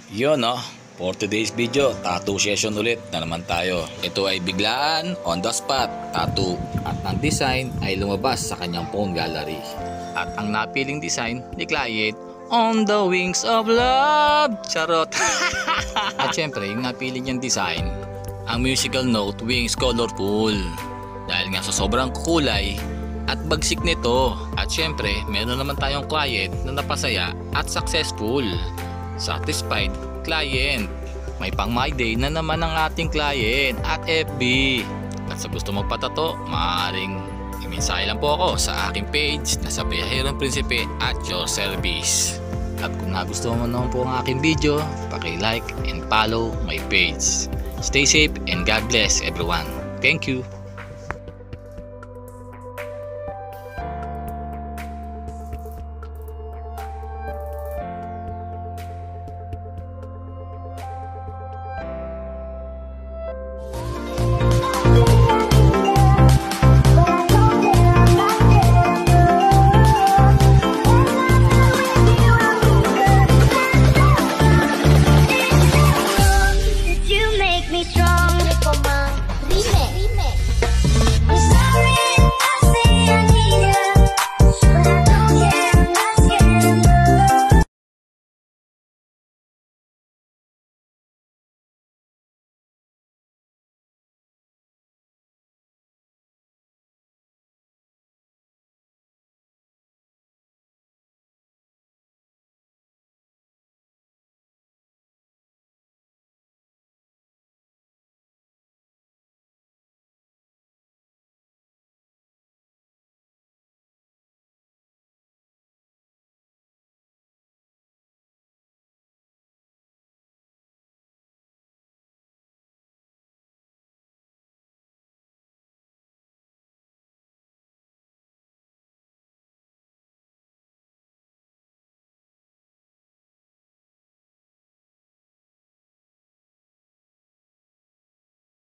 Yun no, for today's video, tattoo session ulit na naman tayo. Ito ay biglaan, on the spot, tattoo. At ang design ay lumabas sa kanyang phone gallery. At ang napiling design ni client, on the wings of love. Charot. At syempre, yung napili niyang design, ang musical note, wings colorful. Dahil nga sa sobrang kulay at bagsik nito. At syempre, meron naman tayong client na napasaya at successful. Satisfied client. May pang my day na naman ang ating client at FB. At sa gusto magpatato, maaaring i-mensahe lang po ako sa aking page na sa Biyahirong Prinsipe at your service. At kung nagustuhan mo naman po ang aking video, paki-like and follow my page. Stay safe and God bless everyone. Thank you.